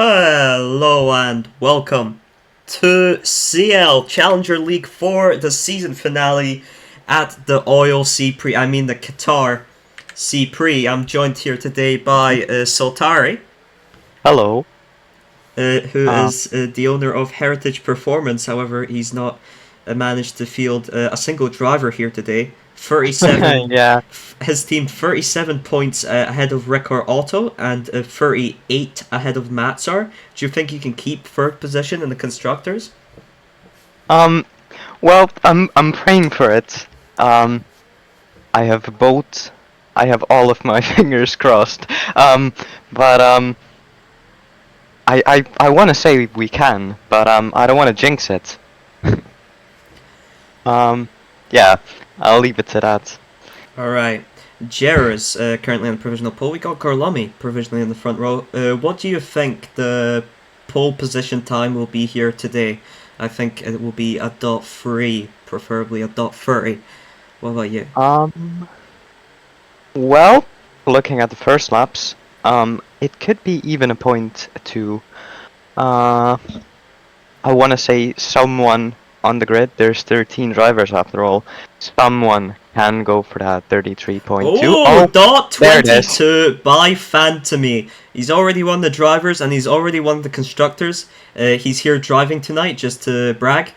Hello and welcome to CL Challenger League 4, the season finale at the Oil Sea Pre. The Qatar Sea Pre. I'm joined here today by Soltari, Hello. who Um, is the owner of Heritage Performance. However, he's not managed to field a single driver here today. 37 yeah. his team 37 points ahead of Rekor Auto and 38 ahead of Matsar. Do you think he can keep third position in the constructors? Um. Well, I'm praying for it. Um. I have both. I have all of my fingers crossed. But I want to say we can, but I don't want to jinx it. um. Yeah. I'll leave it to that. All right. Jer is currently on the provisional pole. We got Garlomi provisionally in the front row. What do you think the pole position time will be here today? I think it will be a .3, preferably a .30. What about you? Um. Well, looking at the first laps, it could be even a point to. Uh. I want to say someone on the grid. There's 13 drivers after all. Someone can go for that 33.2. Oh, Oh, dot there it is. 22 by Phantomy. He's already won the drivers and he's already won the constructors. He's here driving tonight just to brag.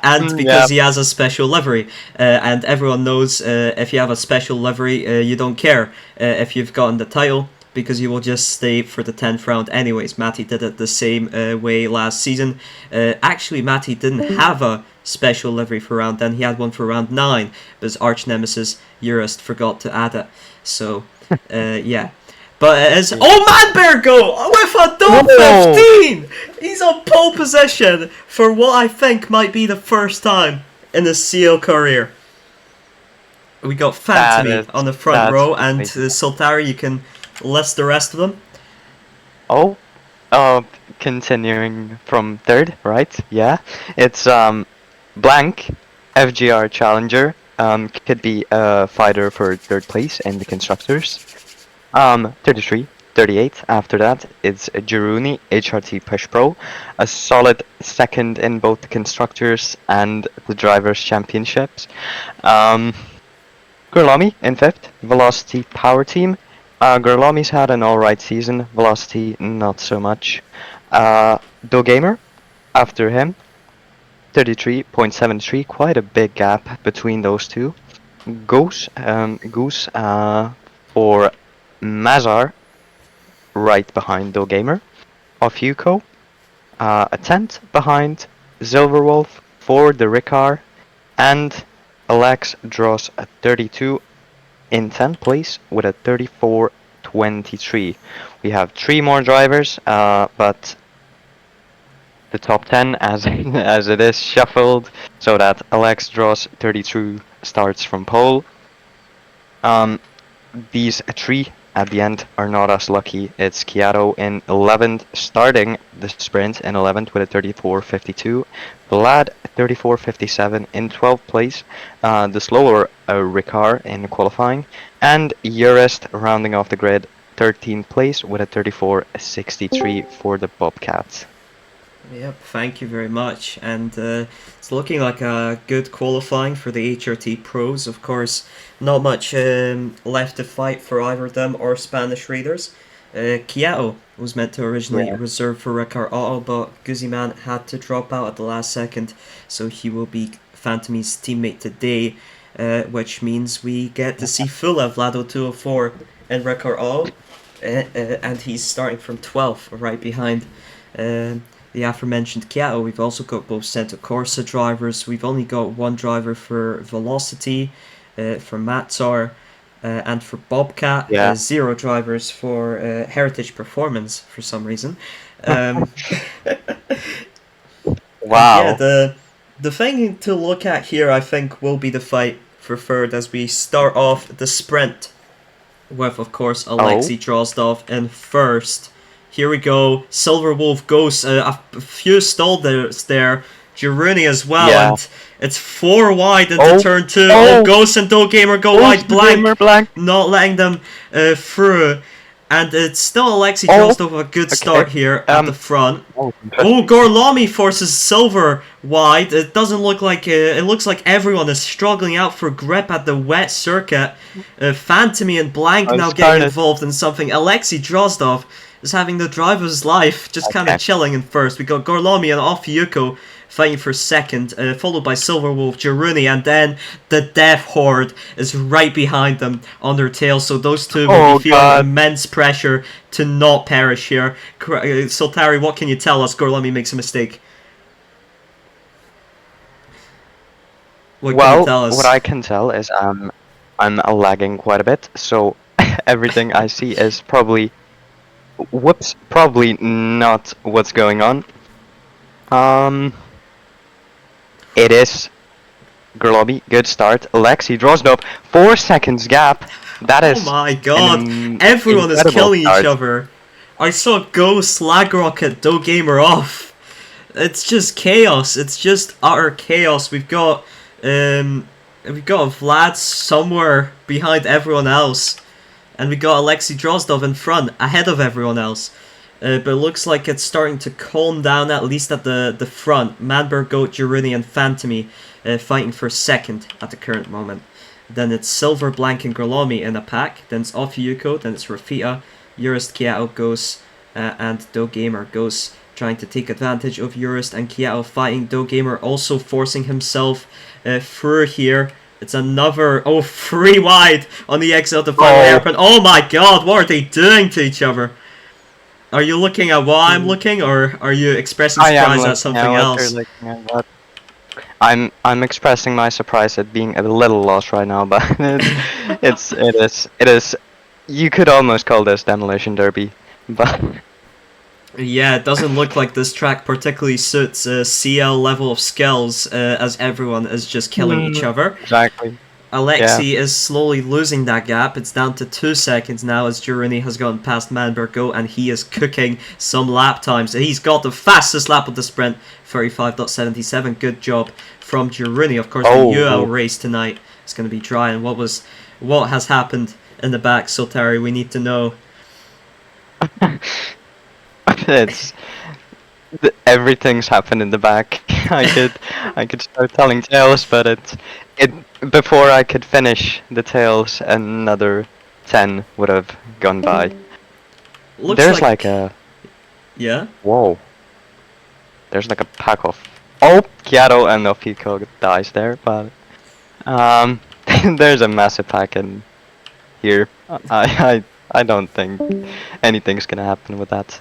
And Yeah. because he has a special livery. And everyone knows if you have a special livery, you don't care if you've gotten the title because you will just stay for the 10th round anyways. Matty did it the same way last season. Actually, Matty didn't have a special livery for round 10. He had one for round 9, but his arch nemesis, Urist, forgot to add it. So, yeah. But it is... Oh, Manbergo! With a top Whoa. 15! He's on pole position for what I think might be the first time in his CL career. We got That Phantomy is on the front that's row, and amazing. Sultari, you can list the rest of them. Oh, continuing from third, right? Yeah. It's blank FGR challenger. Could be a fighter for third place in the constructors. 33, 38. After that, it's Jiruni HRT Push Pro, a solid second in both the constructors and the drivers' championships. Um, Gurlami in fifth, Velocity Power Team. Gurlami's had an alright season, Velocity not so much. Gamer after him, 33.73, quite a big gap between those two. Goose for Mazar, right behind Gamer. Ofuko, a tenth behind Silverwolf for the Ricard, and Alex draws a 32 in 10th place with a 34.23. We have 3 more drivers, but the top 10 as as it is shuffled so that Alex draws 32 starts from pole. These 3 at the end are not as lucky. It's Kiato in 11th, starting the sprint in 11th with a 34.52. Vlad 34.57 in 12th place, the slower Ricard in qualifying, and Urist rounding off the grid 13th place with a 34.63 for the Bobcats. Yep, thank you very much. And it's looking like a good qualifying for the HRT Pros. Of course, not much left to fight for either them or Spanish Raiders. Kiato was meant to originally Yeah. reserve for Rekar Auto, but Guziman had to drop out at the last second, so he will be Phantomy's teammate today, which means we get to see Fula Vlado 204 in Rekar Auto, and he's starting from 12th, right behind the aforementioned Kiato. We've also got both Santa Corsa drivers. We've only got one driver for Velocity, for Matsar, and for Bobcat. Yeah. 0 drivers for Heritage Performance for some reason. Um, and yeah, Wow. the thing to look at here, I think, will be the fight for third as we start off the sprint with, of course, Oh. Alexei Drozdov in first. Here we go. Silver Wolf goes a few stallers there. Jiruni as well, Yeah. and it's 4 wide into Oh. turn 2. Oh, Oh. Ghost and Gamer go Oh, wide blank, Gamer blank. not letting them through. And it's still Alexei Oh, Drozdov a good okay. start here at the front. Oh, Oh, interesting. Gorlami forces Silver wide. It doesn't look like it looks like everyone is struggling out for grip at the wet circuit. Phantomy and Blank I now getting started. involved in something. Alexei Drozdov is having the driver's life, just kind of Okay. chilling in first. We got Gorlami and Ofiyuko fighting for second, followed by Silverwolf, Jaruni, and then the Death Horde is right behind them on their tail. So those two will be Oh feeling God. immense pressure to not perish here. Soltari, what can you tell us? Gorlami makes a mistake. What can you Well, tell what us? I can tell is I'm lagging quite a bit, so everything I see is probably whoops, probably not what's going on. Um, it is Gerlobby, good start. Alexei Drozdov, 4 seconds gap. That Oh is my an god, everyone is incredible killing each start. other. I saw Ghost, Slagrocket, Do Gamer off. It's just chaos. It's just utter chaos. We've got Vlad somewhere behind everyone else, and we got Alexei Drozdov in front, ahead of everyone else. But it looks like it's starting to calm down, at least at the front. Manberg, Goat, Jaruni, and Phantomy fighting for second at the current moment. Then it's Silver, Blank, and Grolomi in a pack. Then it's Ofiyuko. Then it's Rafita, Urist, Kiao, Ghost, and Do Gamer. Ghost trying to take advantage of Urist and Kiao fighting. Do Gamer also forcing himself through here. It's another free wide on the exit of the final Oh, hairpin. Oh my god, what are they doing to each other? Are you looking at what I'm looking, or are you expressing I am surprise at looking at something what you're else? looking at. What I'm expressing my surprise at being a little lost right now, but it is. You could almost call this demolition derby, but Yeah, it doesn't look like this track particularly suits CL level of skills, as everyone is just killing each other. exactly. Yeah. Alexei is slowly losing that gap. It's down to 2 seconds now as Juruni has gotten past Manbergo and he is cooking some lap times. He's got the fastest lap of the sprint, 35.77. Good job from Juruni. Of course, the UL Oh, race tonight is going to be dry. And what has happened in the back, Soltari? We need to know. it's everything's happened in the back. I could start telling tales, but it before I could finish the tales, another 10 would have gone by. Looks There's like like, a yeah. whoa. There's like a pack of Kiato and Ofiko dies there, but um, there's a massive pack in here. I don't think anything's gonna happen with that.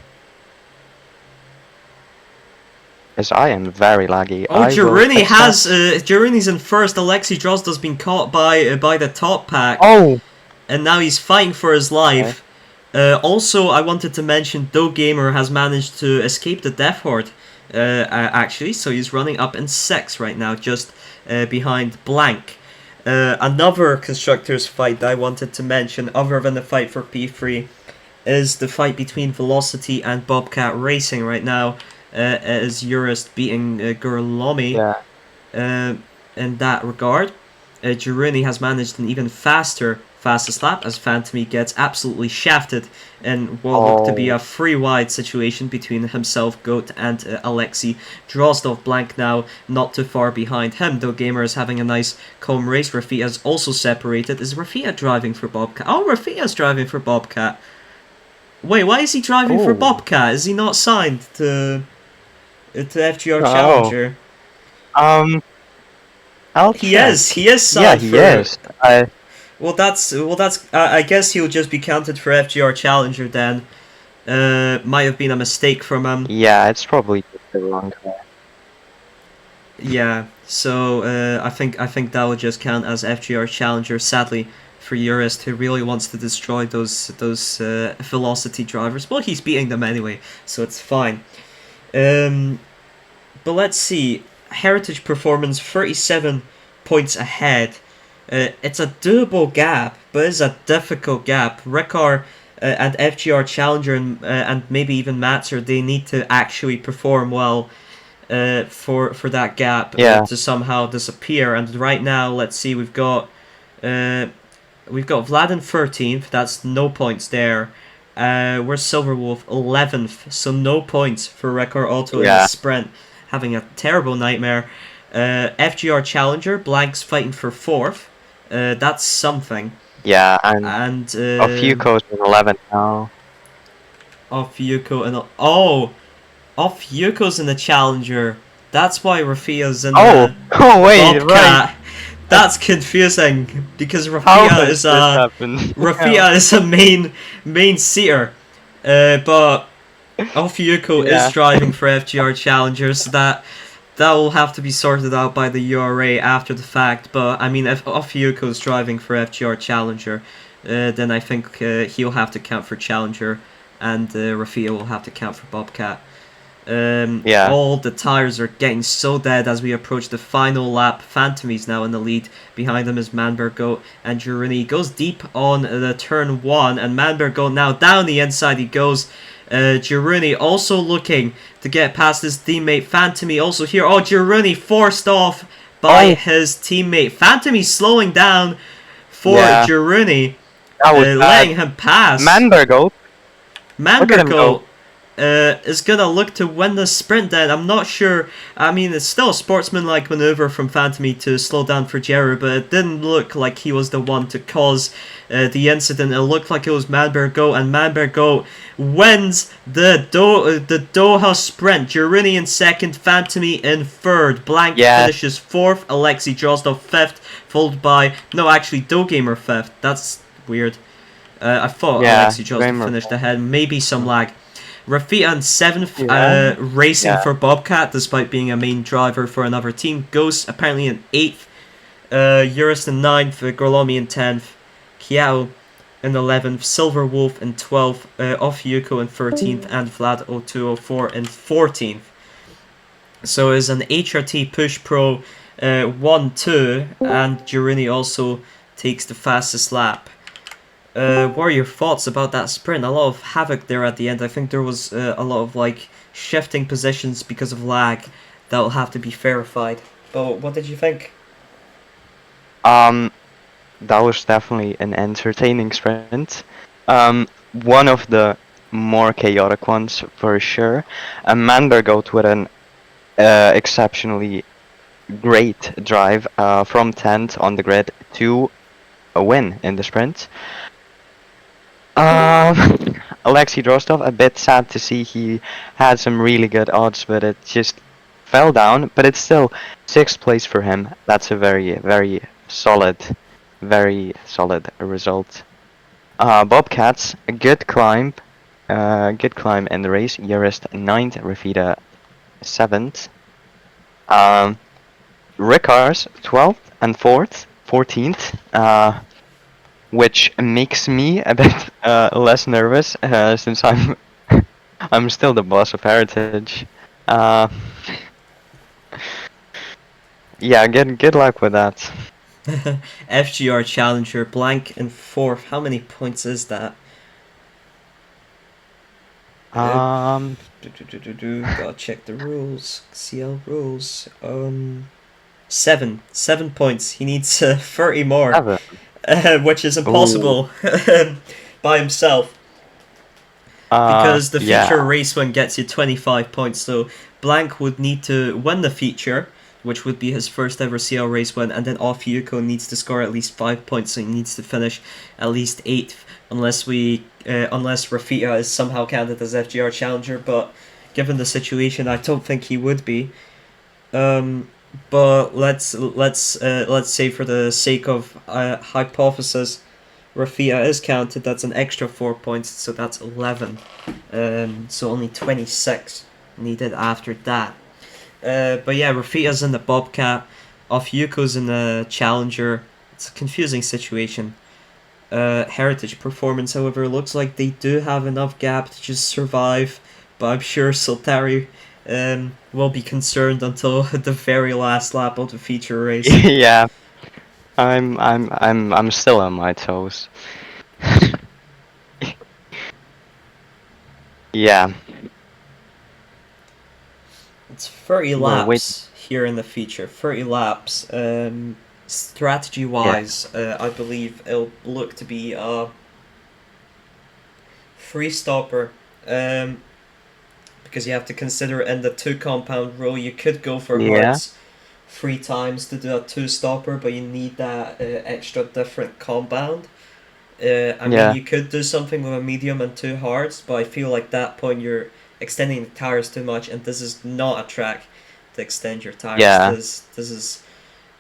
As I am very laggy. Oh, I will Jaruni fix has that. Jaruni's in first. Alexei Drozda's been caught by the top pack, Oh, and now he's fighting for his okay. life. Also, I wanted to mention Do Gamer has managed to escape the Death Horde, actually, so he's running up in 6 right now, just behind Blank. Another Constructors fight that I wanted to mention, other than the fight for P3, is the fight between Velocity and Bobcat Racing right now, as Urist beating Gurlomi Yeah. uh, in that regard. Girouni has managed an even faster fastest lap as Phantomy gets absolutely shafted in what looked to be Oh. a free wide situation between himself, Goat, and Alexei. Drozdov Blank now not too far behind him, though Gamer is having a nice calm race. Rafia is also separated. Is Rafia driving for Bobcat? Oh, Rafia's driving for Bobcat. Wait, why is he driving for Oh. Bobcat? Is he not signed to FGR Oh. Challenger? Um. I'll He is. check. He is Yeah, signed he for. is. I. Well, that's. I guess he'll just be counted for FGR Challenger then. Might have been a mistake from him. Yeah, it's probably just the wrong guy. Yeah. So I think that would just count as FGR Challenger. Sadly for Urist, who really wants to destroy those Velocity drivers. Well, he's beating them anyway, so it's fine. Um, but let's see. Heritage Performance 37 points ahead. It's a doable gap, but it's a difficult gap. Ricard and FGR Challenger and maybe even Matzer, they need to actually perform well for that gap Yeah. to somehow disappear. And right now, let's see, uh, we've got Vlad in 13th. That's no points there. Where's Silverwolf? 11th, so no points for Record Auto in the Yeah, sprint, having a terrible nightmare. FGR Challenger, Blank's fighting for 4th. That's something. yeah, and And a few codes in 11 now. off Yuko and oh, off Yuko's in the Challenger. That's why Rafia's in Oh, the oh wait, right. Bobcat. That's confusing because How Rafia has is this a happened? Yeah. Rafia is a main seater, but off Yuko is Yeah. driving for FGR Challenger, so that will have to be sorted out by the URA after the fact. But I mean, if off Yuko is driving for FGR Challenger, then I think he'll have to count for Challenger, and Rafia will have to count for Bobcat. Yeah. All the tires are getting so dead as we approach the final lap. Phantom is now in the lead. Behind him is Manbergo and Girouni. Goes deep on the turn 1, and Manbergo now down the inside he goes. Girouni also looking to get past his teammate Phantomy. Also here, oh, Girouni forced off by Oh, his teammate. Phantomy slowing down for yeah. Girouni, That was bad. letting him pass. Manbergo, look at him go. Manbergo is gonna look to win the sprint. Then I'm not sure. I mean, it's still a sportsman-like maneuver from Phantomy to slow down for Jeru, but it didn't look like he was the one to cause the incident. It looked like it was Manbergo, and Manbergo wins the Doha sprint. Girouni in second, Phantomy in third. Blank Yeah, finishes fourth. Alexei Drozdov fifth, followed by no, actually, Dogamer fifth. That's weird. I thought yeah. Alexei Drozdov Gamer. finished ahead. Maybe some lag. Rafita in 7th, Yeah. racing Yeah. for Bobcat despite being a main driver for another team. Ghost apparently in 8th, Eurus in 9th, Gorlomi in 10th, Kiao in 11th, Silver Wolf in 12th, Off Yuko in 13th, and Vlad 0204 in 14th. So it's an HRT Push Pro 1-2, and Girouni also takes the fastest lap. What are your thoughts about that sprint? A lot of havoc there at the end. I think there was a lot of like shifting positions because of lag that will have to be verified. But what did you think? Um, that was definitely an entertaining sprint. One of the more chaotic ones for sure. Manbergo with an exceptionally great drive from 10th on the grid to a win in the sprint. Um, Alexei Rostov, a bit sad to see he had some really good odds, but it just fell down. But it's still 6th place for him. That's a very solid result. Bobcats, a good climb in the race. Eurist 9th, Rafita 7th. Um, Ricars 12th and 14th. Which makes me a bit less nervous since I'm still the boss of Heritage. Uh, yeah, good luck with that. FGR Challenger blank in 4th. How many points is that? Uh, Um, Gotta check the rules. CL rules. 7 points. He needs 30 more, 7. which is Ooh. impossible by himself. Because the Yeah, feature race one gets you 25 points, so Blank would need to win the feature, which would be his first ever CL race win, and then Off Yuko needs to score at least 5 points, so he needs to finish at least 8th, unless Rafita is somehow counted as FGR Challenger, but given the situation, I don't think he would be. Um, but let's say for the sake of hypothesis, Rafia is counted. That's an extra 4 points, so that's 11. So only 26 needed after that. But yeah, Rafia's in the Bobcat. Off Yuko's in the Challenger. It's a confusing situation. Heritage Performance, however, looks like they do have enough gap to just survive. But I'm sure Soltari will be concerned until the very last lap of the feature race. yeah. I'm still on my toes. Yeah, It's 30 we're waiting. laps here in the feature. 30 laps. Strategy Yeah, wise, I believe it'll look to be a free stopper. Um, because you have to consider in the two compound rule, you could go for Yeah. hearts 3 times to do a two stopper, but you need that extra different compound. I mean, Yeah. you could do something with a medium and two hearts, but I feel like that point you're extending the tires too much, and this is not a track to extend your tires. Yeah. This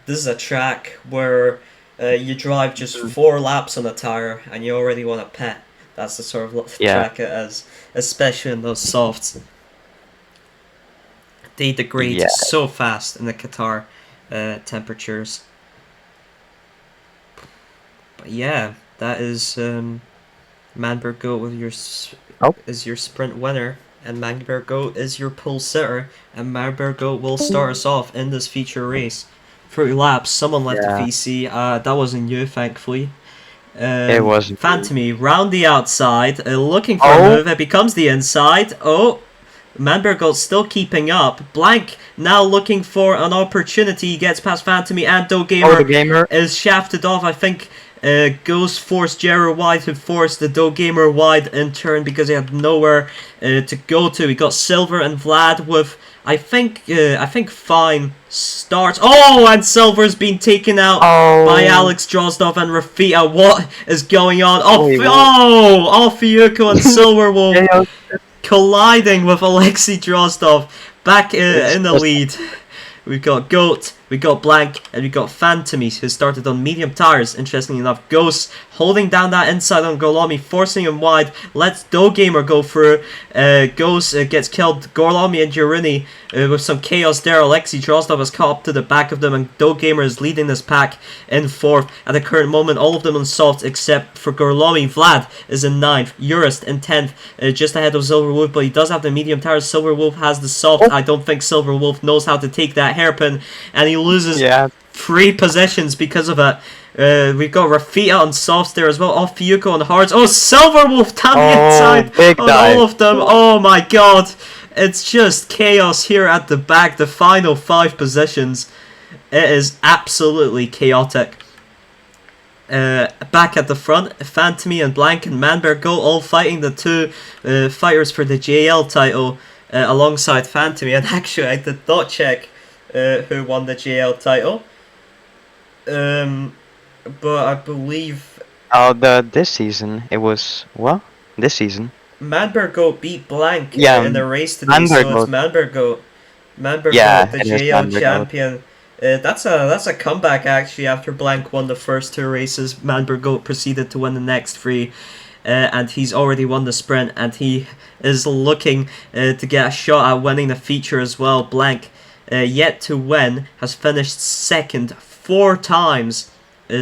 is a track where you drive just Mhm. 4 laps on a tire and you already want to pit. That's the sort of Yeah. track it is, especially in those softs. They degrade Yeah. so fast in the Qatar temperatures. But yeah, that is Manberg Goat with Oh. is your sprint winner, and Manberg Goat is your pole sitter, and Manberg Goat will start us off in this feature race. 30 laps, someone left the Yeah. VC. That wasn't you, thankfully. It was me. Fantamy round the outside, looking for a Oh. move. It becomes the inside. Oh, Manbergo's still keeping up. Blank now looking for an opportunity. He gets past Fantamy and Oh, the Gamer gamer. is shafted off. I think Goes forced Jero wide to force the Do Gamer wide in turn because he had nowhere to go to. He got Silver and Vlad with I think fine starts. Oh, and Silver's been taken out by Oh. Alex Drozdov and Rafita. What is going on? Oh, Wait. What? oh, Fiuko and Silverwolf Chaos colliding with Alexei Drozdov back is in the just. lead. We've got Goat, we got Blank, and we got Phantomy, who started on medium tires. Interestingly enough, Ghost holding down that inside on Gorlami, forcing him wide. Lets Gamer go through. Ghost gets killed. Gorlami and Jurini with some chaos there. Alexei Drozdov has caught up to the back of them, and Gamer is leading this pack in fourth at the current moment. All of them on soft except for Gorlami. Vlad is in ninth. Urist in 10th, just ahead of Silverwolf, but he does have the medium tires. Silverwolf has the soft. Oh. I don't think Silverwolf knows how to take that hairpin, and he loses Yeah. 3 positions because of it. We've got Rafita on softs there as well. Oh, Fiuko on hards. Oh, Silverwolf down the Oh. inside Big on all dive. of them. Oh my god. It's just chaos here at the back. The final 5 positions. It is absolutely chaotic. Back at the front, Phantomy and Blank and Manberg go all fighting the two fighters for the JL title alongside Phantomy. And actually, I did not check who won the JL title. But I believe Oh, this season it was what? This season. Manbergo beat Blank Yeah. in the race today, so it's Manberg. Manbergo, Yeah, the it is JL Manberg. champion. That's a comeback actually. After Blank won the first 2 races, Manbergo proceeded to win the next 3, and he's already won the sprint, and he is looking to get a shot at winning the feature as well. Blank, yet to win, has finished second 4 times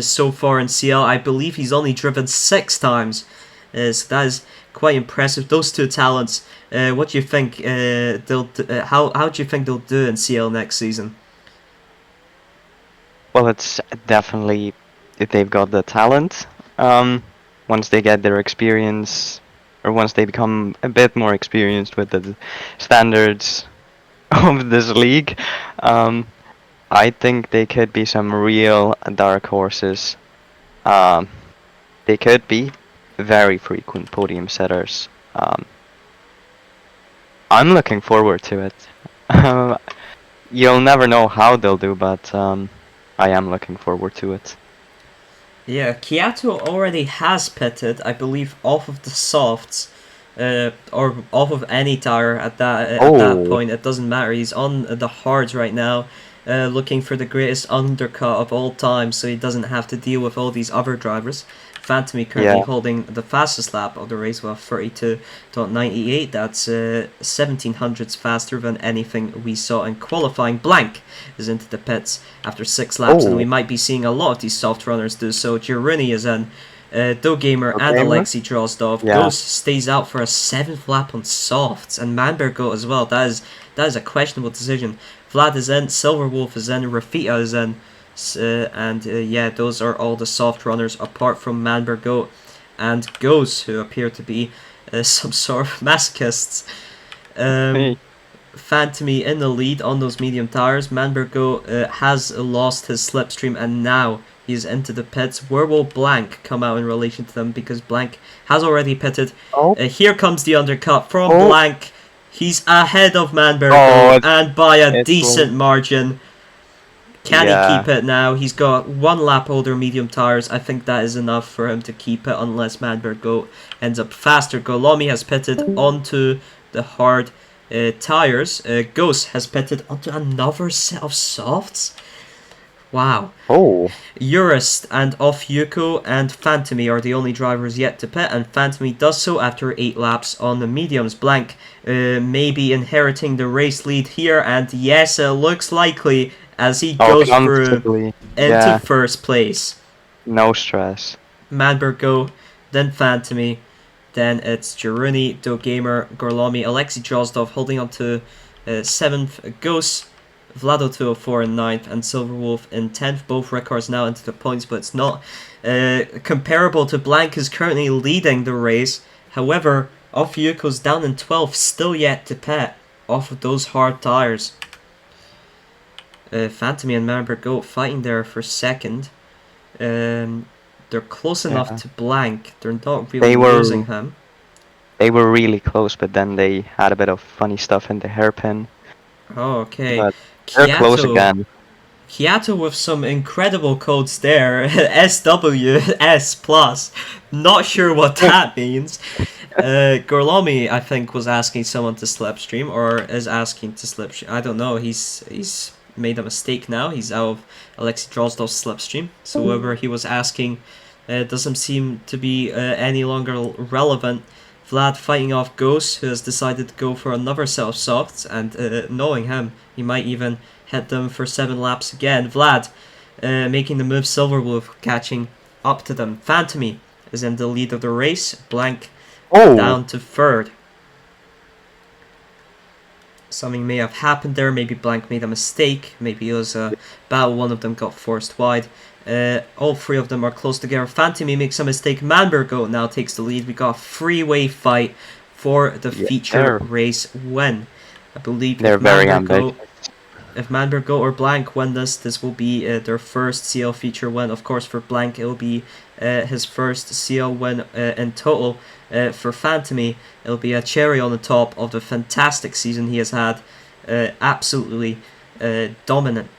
so far in CL. I believe he's only driven 6 times, so that is quite impressive. Those 2 talents. What do you think how do you think they'll do in CL next season? Well, it's definitely if they've got the talent. Once they get their experience, or once they become a bit more experienced with the standards of this league, I think they could be some real dark horses. Um, they could be very frequent podium setters. I'm looking forward to it. You'll never know how they'll do, but I am looking forward to it. Yeah, Kiato already has pitted, I believe, off of the softs, or off of any tire at that Oh, point. It doesn't matter. He's on the hards right now, looking for the greatest undercut of all time, so he doesn't have to deal with all these other drivers. Phantomy currently yeah. holding the fastest lap of the race with 32.98. That's 1700s faster than anything we saw in qualifying. Blank is into the pits after 6 laps, and we Oh, might be seeing a lot of these soft runners do so. Girini is in, Gamer and okay. Alexei Drozdov. Yeah. Ghost stays out for a 7th lap on softs, and Manbergo as well. That is a questionable decision. Vlad is in, Silverwolf is in, Rafita is in, and yeah, those are all the soft runners apart from Manbergo and Ghost, who appear to be some sort of masochists. Hey. Phantomy in the lead on those medium tires. Manbergo has lost his slipstream, and now He's into the pits. Where will Blank come out in relation to them? Because Blank has already pitted. Oh, Here comes the undercut from oh, Blank. He's ahead of Manbergo oh, and by a it was. decent margin. Can he keep Yeah. it now? He's got one lap older medium tires. I think that is enough for him to keep it unless Manbergo ends up faster. Golomi has pitted onto the hard tires. Ghost has pitted onto another set of softs. Wow. Oh, Urist and Off Yuko and Phantomy are the only drivers yet to pit, and Phantomy does so after 8 laps on the mediums. Blank may be inheriting the race lead here, and yes, it looks likely as he oh, goes through comfortably. into Yeah, first place. no stress. Manbergo, then Phantomy, then it's Jaruni, Dogamer, Gorlomi, Alexei Drozdov holding on to 7th, Ghost, Vlado 204 in 9th, and Silverwolf in 10th. Both records now into the points, but it's not comparable to Blank, is currently leading the race. However, Off Yuko's down in 12th, still yet to pit off of those hard tyres. Phantomy and Manbergo fighting there for second. They're close enough Yeah. to Blank. They're not really They were losing him. they were really close, but then they had a bit of funny stuff in the hairpin. Oh, okay. But they're close Kyato. again. Kyato with some incredible codes there. SWS plus. Not sure what that means. Gorlomi, I think, was asking someone to slipstream, or is asking to slipstream. I don't know. He's made a mistake now. He's out of Alexei Drozdov's slipstream. So whoever he was asking doesn't seem to be any longer relevant. Vlad fighting off Ghost, who has decided to go for another set of softs, and knowing him, he might even hit them for 7 laps again. Vlad making the move, Silverwolf catching up to them. Phantomy is in the lead of the race, Blank Oh, down to 3rd. Something may have happened there, maybe Blank made a mistake, maybe it was a battle, one of them got forced wide. All 3 of them are close together. Phantomy makes a mistake, Manbergo now takes the lead. We got a freeway fight for the yeah, feature race win. I believe they're very ambitious. if Manbergo or Blank win this will be their first CL feature win. Of course, for Blank, it will be his first CL win in total. For Phantomy, it'll be a cherry on the top of the fantastic season he has had. Absolutely dominant.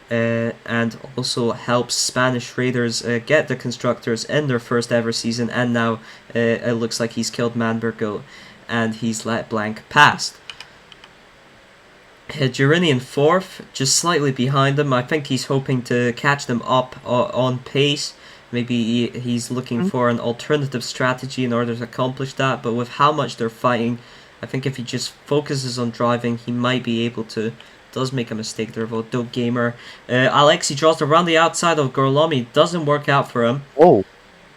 And also helps Spanish Raiders get the constructors in their first ever season, and now it looks like he's killed Manbergo and he's let Blank past. Girini in 4th, just slightly behind them. I think he's hoping to catch them up on pace. Maybe he's looking for an alternative strategy in order to accomplish that, but with how much they're fighting, I think if he just focuses on driving, he might be able to. Does make a mistake there, though. Dope Gamer. Alexei draws around the outside of Gorlomi. Doesn't work out for him. Oh,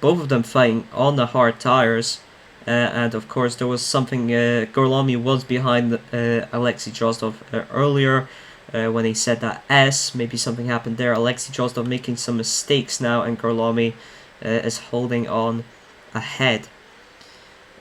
Both of them fighting on the hard tires. And of course, there was something. Gorlomi was behind Alexei Drozdov earlier when he said that S. Maybe something happened there. Alexei Drozdov making some mistakes now, and Gorlomi is holding on ahead.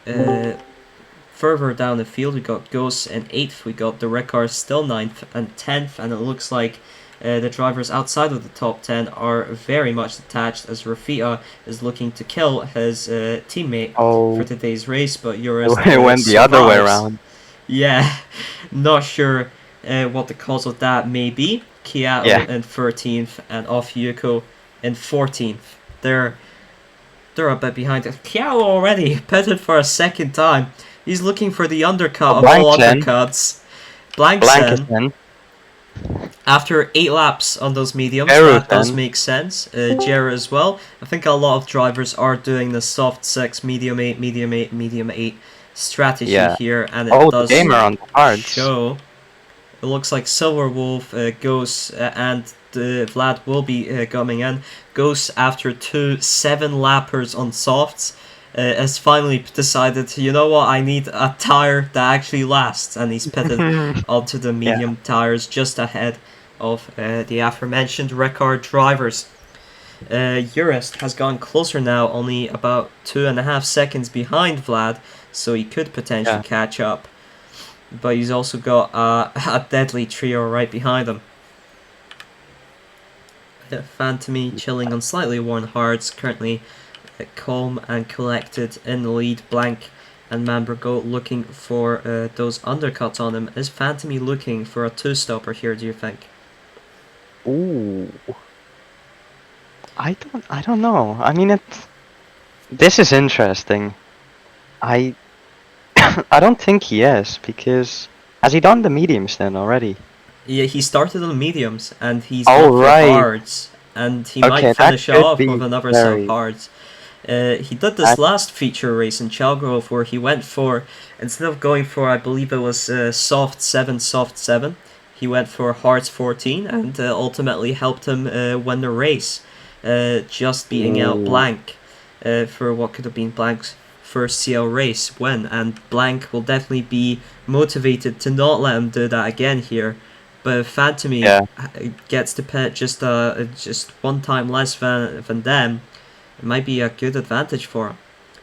Further down the field, we got Ghost in 8th. We got the Rekar still 9th and 10th, and it looks like the drivers outside of the top 10 are very much detached, as Rafita is looking to kill his teammate for today's race, but Eurus it went the other way around. Yeah, not sure what the cause of that may be. Kyato in 13th and Off Yuko in 14th. They're a bit behind. Kyato already pitted for a second time. He's looking for the undercut of all undercuts. Blanksen. After 8 laps on those mediums, that does make sense. Jera as well. I think a lot of drivers are doing the soft 6, medium 8, medium 8, medium 8 strategy here, and it does gamer on the cards. show. It looks like Silverwolf, Ghost, and Vlad will be coming in. Ghost, after 2 7-lappers on softs, has finally decided, you know what, I need a tire that actually lasts, and he's pitted onto the medium tires just ahead of the aforementioned Rekar drivers. Urist has gone closer now, only about 2.5 seconds behind Vlad, so he could potentially catch up. But he's also got a deadly trio right behind him. Fantamy chilling on slightly worn hards, currently calm and collected in the lead. Blank and Manbergo looking for those undercuts on him. Is Fantamy looking for a two-stopper here, do you think? Ooh, I don't know. I mean, this is interesting. I I don't think he is because has he done the mediums then already? Yeah, he started on mediums and he's Oh gone for right. hards, and he might Okay, that finish it could off with be another set of very. hards. He did this That, last feature race in Chalgrove where he went for, instead of going for, I believe it was soft 7, soft 7, he went for hards 14 and ultimately helped him win the race, just beating out ooh, Blank for what could have been Blank's first CL race win. And Blank will definitely be motivated to not let him do that again here. But if Phantomy yeah, gets to pit just one time less than them, it might be a good advantage for him,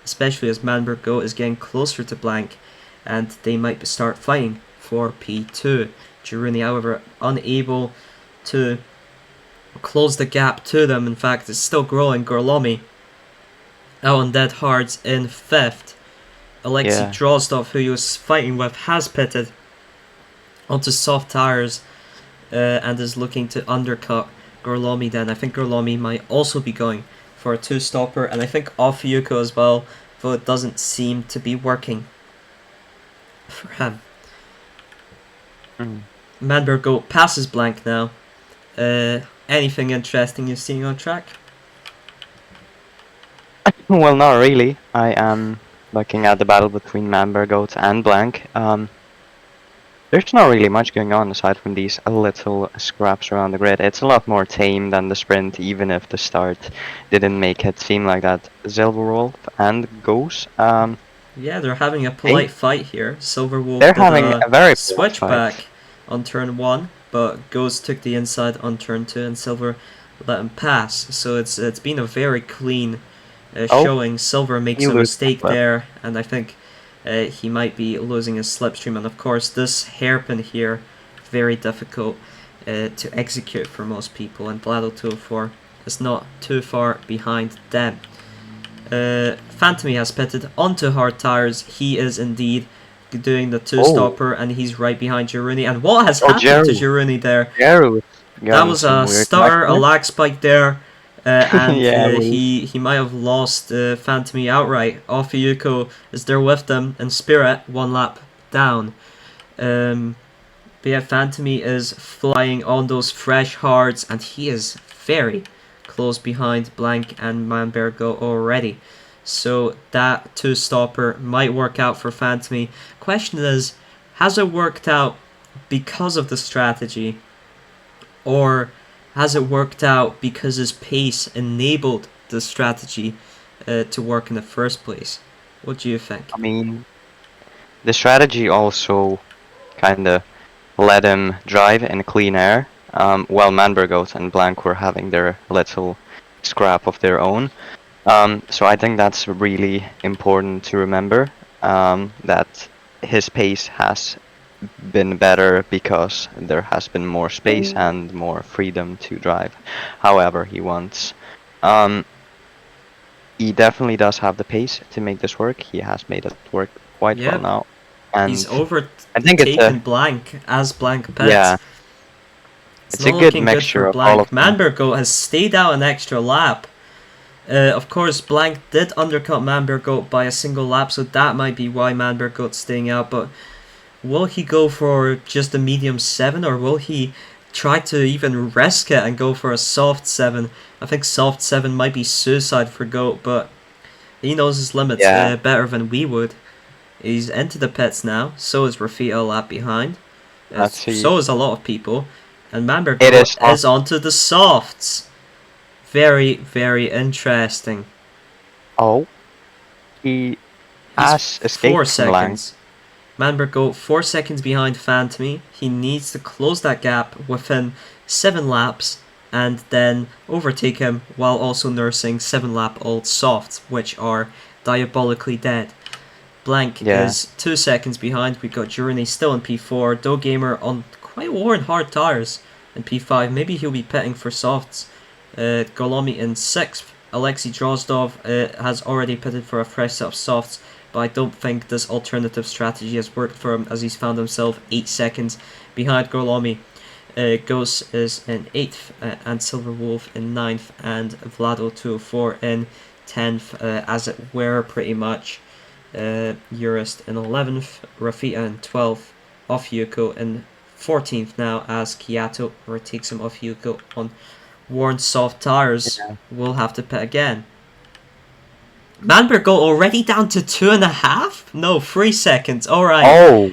especially as Manberg Goat is getting closer to Blank, and they might start fighting for P2. Jiruni, however, unable to close the gap to them. In fact, it's still growing. Gorlomi out on dead hards in fifth. Alexei yeah. Drozdov, who he was fighting with, has pitted onto soft tires and is looking to undercut Gorlomi then. I think Gorlomi might also be going for a two-stopper, and I think off Yuko as well, though it doesn't seem to be working for him. Mm. Manbergo passes Blank now. Anything interesting you're seeing on track? Well, not really. I am looking at the battle between Manbergoat and Blank. There's not really much going on aside from these little scraps around the grid. It's a lot more tame than the sprint, even if the start didn't make it seem like that. Silverwolf and Ghost, Yeah, they're having a they, polite fight here. Silverwolf they're did having a a very polite fight. switchback on turn 1, but Ghost took the inside on turn 2 and Silver let him pass. So it's been a very clean Oh, showing. Silver makes he a loses the mistake clip. there, and I think he might be losing his slipstream. And of course, this hairpin here, very difficult to execute for most people, and Blado 204 is not too far behind them. Phantomy has pitted onto hard tires. He is indeed doing the Oh, two-stopper, and he's right behind Jiruni. And what has oh, happened to Jiruni there? Jeru That gotten was some a weird lag stutter, a there. lag spike there, and Yeah, we. he might have lost Phantomy outright. Ofiyuko is there with them, and Spirit one lap down. Um, but yeah, Phantomy is flying on those fresh hards, and he is very close behind Blank and Manbergo already. So that two-stopper might work out for Phantomy. Question is, has it worked out because of the strategy, or has it worked out because his pace enabled the strategy to work in the first place? What do you think? I mean, the strategy also kind of let him drive in clean air, while Manbergoat and Blank were having their little scrap of their own. So I think that's really important to remember, that his pace has been better because there has been more space and more freedom to drive however he wants. Um, he definitely does have the pace to make this work. He has made it work quite well Yep, now, he's and I think it's overtaken a Blank as Blank pets. yeah, It's it's a not good looking good for mixture of all Blank. of them. Manbergo has stayed out an extra lap. Of course, Blank did undercut Manbergo by a single lap, so that might be why Manbergo's staying out. But will he go for just a medium 7, or will he try to even risk it and go for a soft 7? I think soft 7 might be suicide for Goat, but he knows his limits Yeah, better than we would. He's into the pits now, so is Rafita a lap behind. let's see. So is a lot of people. And It Manbergo is is onto the softs. Very, very interesting. oh, he He's has 4 escaped from Lang. seconds. Manbergo 4 seconds behind Phantomy. He needs to close that gap within 7 laps and then overtake him while also nursing 7 lap old softs, which are diabolically dead. Blank Yeah, is 2 seconds behind. We've got Journey still in P4. Dogamer on quite worn hard tires in P5. Maybe he'll be pitting for softs Golomi in 6th. Alexei Drozdov has already pitted for a fresh set of softs, but I don't think this alternative strategy has worked for him as he's found himself 8 seconds behind Golomi. Ghost is in 8th and Silverwolf in 9th and Vlado204 in 10th, as it were pretty much. Urist in 11th, Rafita in 12th, off Yuko in 14th now as Kiato overtakes him off Yuko on worn soft tires. Yeah. We'll have to pit again. Manberg go already down to 2.5? No, 3 seconds. Alright. Oh,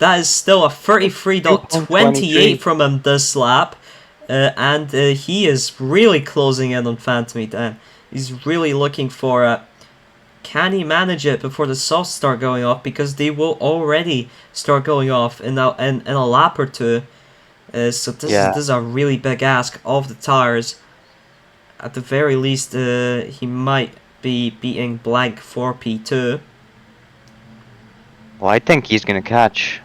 That is still a 33.28 from him this lap. And he is really closing in on Phantomy then. He's really looking for a... Can he manage it before the softs start going off? Because they will already start going off in a lap or two. So this is a really big ask of the tires. At the very least, he might be beating blank for P2. well, I think he's gonna catch.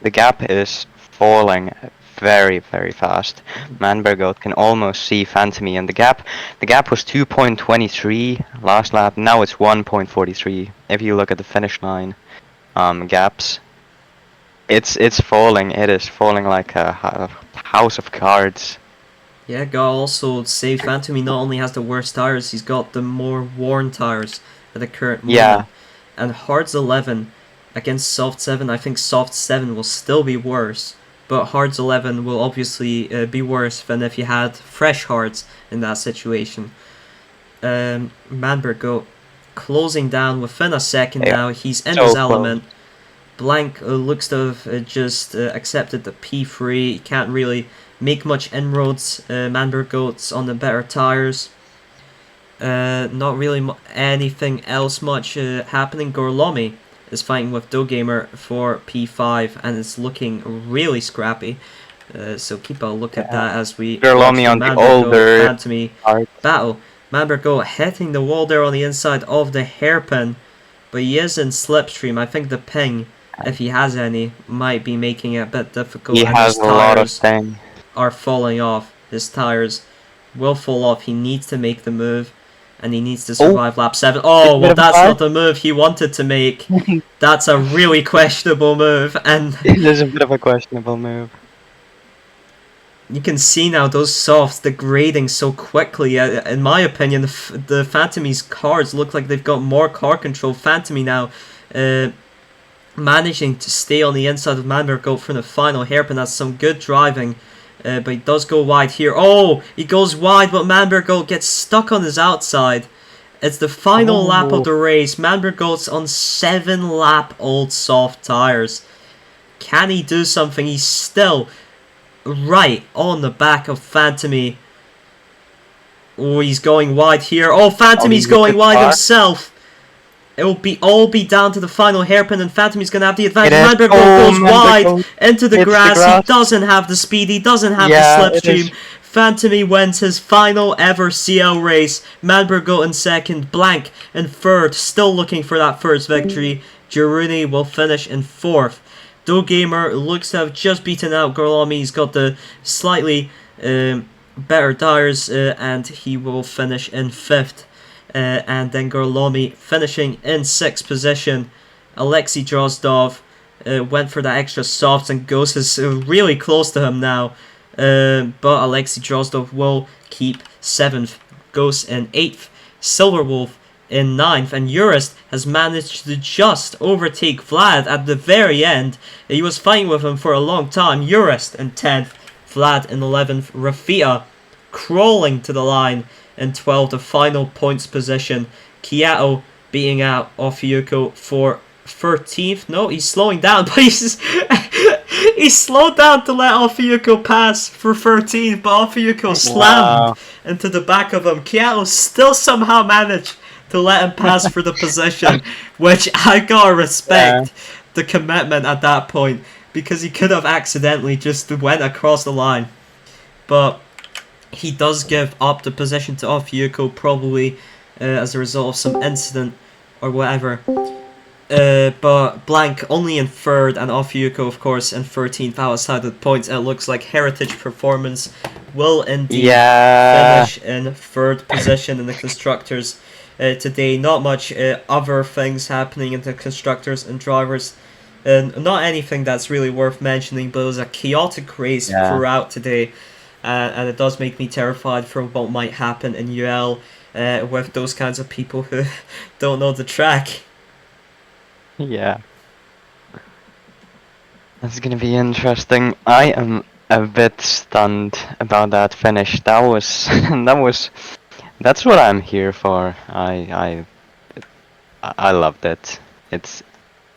The gap is falling very, very fast. Manbergoat can almost see Phantomy, and the gap was 2.23 last lap. Now it's 1.43. If you look at the finish line, gaps, it's falling. It is falling like a house of cards. Yeah, gotta also say Phantomy not only has the worst tires, he's got the more worn tires at the current moment. Yeah. And Hards 11 against Soft 7, I think Soft 7 will still be worse. But Hards 11 will obviously be worse than if you had fresh Hards in that situation. Manberg go closing down within a second now. He's in his element. Blank looks to have just accepted the P3. He can't really make much inroads. Manberg goes on the better tires. Not really anything else much happening. Gorlomi is fighting with Dogamer for P5 and it's looking really scrappy. So keep a look at that as we Gorlomi on the older Phantomy battle. Manberg go hitting the wall there on the inside of the hairpin, but he is in slipstream. I think the ping, if he has any, might be making it a bit difficult. He has a lot of thing. Are falling off. His tires will fall off. He needs to make the move. And he needs to survive lap 7. Oh, well, that's not the move he wanted to make. That's a really questionable move. And it is a bit of a questionable move. You can see now those softs degrading so quickly. In my opinion, the Phantomy's cars look like they've got more car control. Phantomy now managing to stay on the inside of Manberg from the final hairpin. That's some good driving. But he does go wide here. Oh, he goes wide, but Manberg gets stuck on his outside. It's the final lap of the race. Manberg on 7 lap old soft tires. Can he do something? He's still right on the back of Phantomy. Oh, he's going wide here. Oh, Phantomy's going wide himself. It will all be down to the final hairpin, and Phantomy's going to have the advantage. Manberg goes wide into the grass. He doesn't have the speed. He doesn't have the slipstream. Phantomy wins his final ever CL race. Manberg in second. Blank in third. Still looking for that first victory. Jiruni will finish in fourth. Dogamer looks to have just beaten out Gorlomi. He's got the slightly better tires, and he will finish in fifth. And then Gorlomi finishing in 6th position. Alexei Drozdov went for that extra softs, and Ghost is really close to him now. But Alexei Drozdov will keep 7th. Ghost in 8th. Silverwolf in 9th. And Urist has managed to just overtake Vlad at the very end. He was fighting with him for a long time. Urist in 10th. Vlad in 11th. Rafia crawling to the line in 12th, the final points position. Kiato beating out Ofiyuko for 13th. No, he's slowing down, but he's slowed down to let Ofiyuko pass for 13th, but Ofiyuko slammed into the back of him. Kiato still somehow managed to let him pass for the position, which I gotta respect the commitment at that point, because he could have accidentally just went across the line. But he does give up the position to Ofiyuko, probably as a result of some incident or whatever. But Blank only in 3rd, and Ofiyuko, of course, in 13th outside of the points. It looks like Heritage Performance will indeed Yeah, finish in third position in the constructors today. Not much other things happening in the constructors and drivers. And not anything that's really worth mentioning, but it was a chaotic race yeah, throughout today, and it does make me terrified for what might happen in UL with those kinds of people who don't know the track. yeah. That's gonna be interesting. I am a bit stunned about that finish. That was that's what I'm here for. I loved it.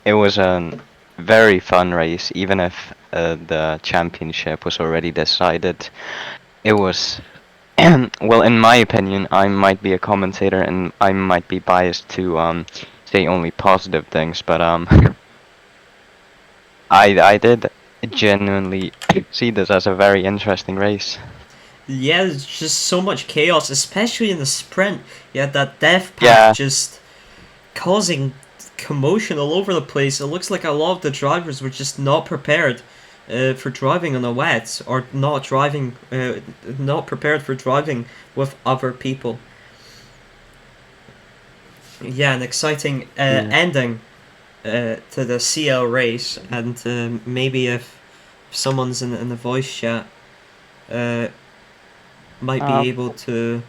It was a very fun race, even if the championship was already decided. It was well, in my opinion, I might be a commentator and I might be biased to say only positive things, but I did genuinely see this as a very interesting race. Yeah, there's just so much chaos, especially in the sprint. You had that death pack Yeah, just causing commotion all over the place. It looks like a lot of the drivers were just not prepared for driving on a wet, or not prepared for driving with other people. Yeah, an exciting yeah. ending to the CL race, and maybe if someone's in the voice chat, uh, might be Um, able to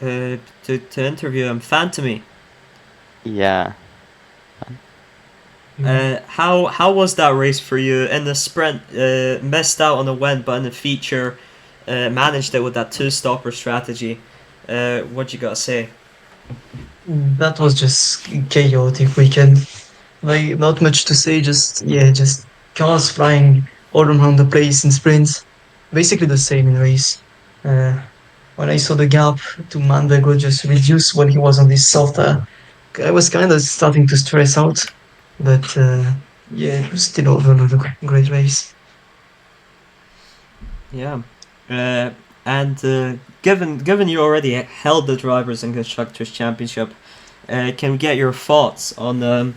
interview him. Phantomy, yeah. how was that race for you in the sprint? Missed out on the win, but in the feature, managed it with that two stopper strategy. What you gotta say? That was just chaotic weekend. Like not much to say, just yeah, just cars flying all around the place in sprints. Basically the same in race. Uh, when I saw the gap to Manvego just reduce when he was on this softer, I was kind of starting to stress out. But yeah, it was still overall a great race. Yeah, uh, and given you already held the drivers and constructors championship, can we get your thoughts on the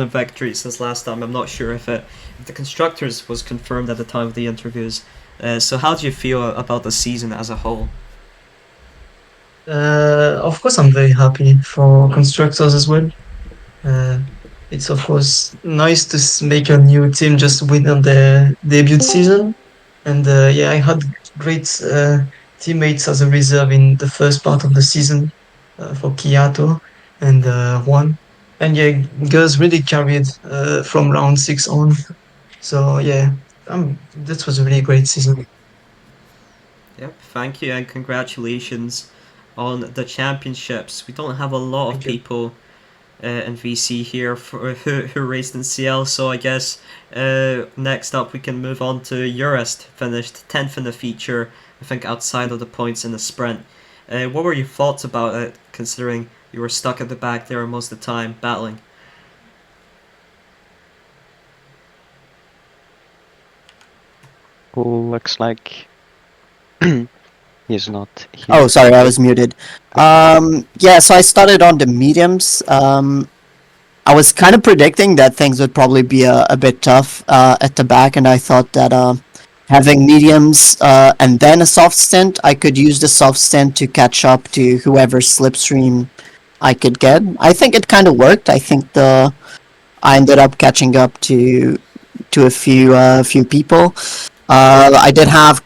victory since last time? I'm not sure if the constructors was confirmed at the time of the interviews. So how do you feel about the season as a whole? Of course, I'm very happy for constructors as well. Uh, it's of course nice to make a new team just win on their debut season. And yeah, I had great teammates as a reserve in the first part of the season for Kiato and Juan. And yeah, girls really carried from round six on. So yeah, that was a really great season. Yep, thank you and congratulations on the championships. We don't have a lot of Thank you. people in VC here who raced in CL. So I guess next up we can move on to Urist, finished 10th in the feature, I think outside of the points in the sprint. What were your thoughts about it, considering you were stuck at the back there most of the time battling? Looks like he's not Oh, here. sorry, I was muted. Yeah, so I started on the mediums. I was kind of predicting that things would probably be a bit tough at the back, and I thought that having mediums and then a soft stint, I could use the soft stint to catch up to whoever slipstream I could get. I think it kind of worked. I think the I ended up catching up to a few people. I did have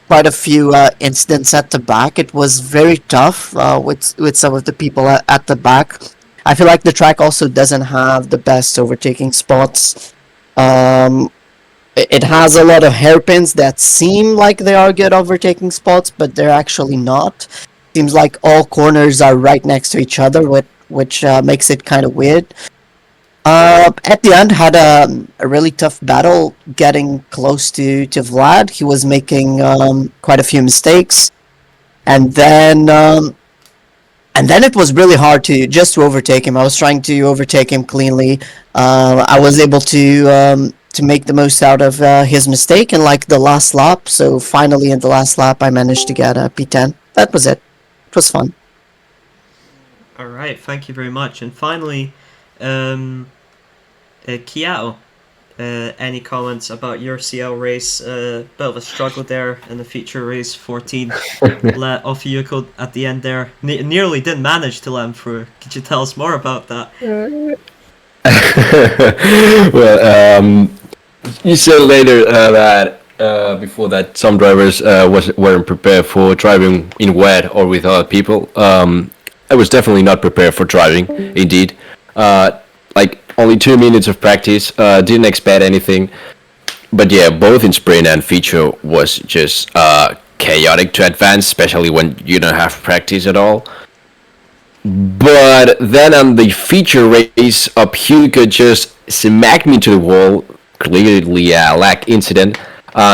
quite a few incidents at the back. It was very tough with some of the people at the back. I feel like the track also doesn't have the best overtaking spots. Um, it has a lot of hairpins that seem like they are good overtaking spots, but they're actually not. Seems like all corners are right next to each other, which makes it kind of weird. At the end, had a really tough battle getting close to Vlad. He was making quite a few mistakes, and then it was really hard to overtake him. I was trying to overtake him cleanly. I was able to make the most out of his mistake in like the last lap. So finally, in the last lap, I managed to get a P10. That was it. It was fun. All right, thank you very much. And finally, um, Kiao, any comments about your CL race? Bit of a struggle there in the feature race. 14 let off Yuko at the end there. Nearly didn't manage to let him through. Could you tell us more about that? Well, you said later that before that some drivers weren't prepared for driving in wet or with other people. I was definitely not prepared for driving. Indeed, like only 2 minutes of practice. Didn't expect anything. But yeah, both in sprint and feature was just chaotic to advance, especially when you don't have practice at all. But then on the feature race, Hugo just smacked me to the wall, clearly a lack incident.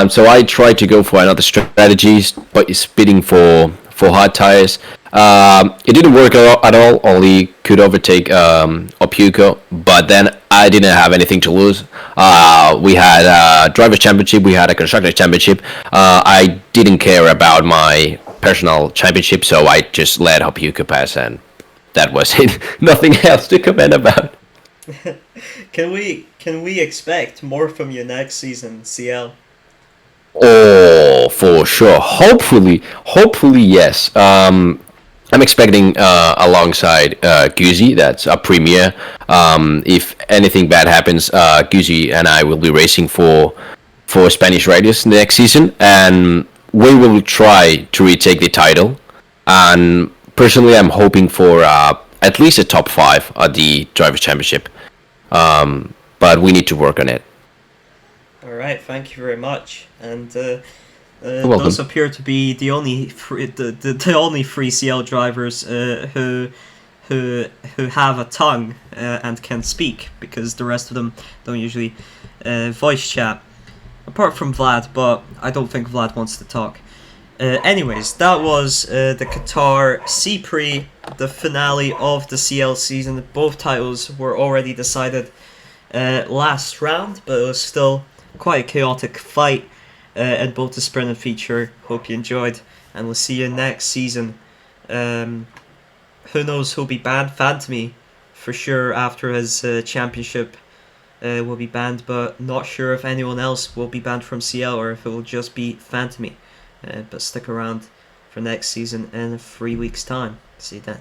So I tried to go for another strategy, but speeding for hard tires. It didn't work at all. Only could overtake Opuko, but then I didn't have anything to lose. We had a drivers' championship. We had a constructors' championship. I didn't care about my personal championship, so I just let Opuko pass, and that was it. Nothing else to comment about. Can we expect more from you next season, CL? Oh, for sure. Hopefully, yes. I'm expecting alongside Guzi, that's a premier. If anything bad happens, Guzi and I will be racing for Spanish Radios next season, and we will try to retake the title. And personally, I'm hoping for at least a top 5 at the Drivers' Championship. But we need to work on it. All right, thank you very much. And welcome. those appear to be the only the only free CL drivers who have a tongue and can speak, because the rest of them don't usually voice chat. Apart from Vlad, but I don't think Vlad wants to talk. Anyways, that was the Qatar C Prix, the finale of the CL season. Both titles were already decided last round, but it was still quite a chaotic fight in both the sprint and feature. Hope you enjoyed, and we'll see you next season. Who knows who'll be banned? Phantomy, for sure, after his championship will be banned, but not sure if anyone else will be banned from CL or if it will just be Phantomy. But stick around for next season in 3 weeks' time. See you then.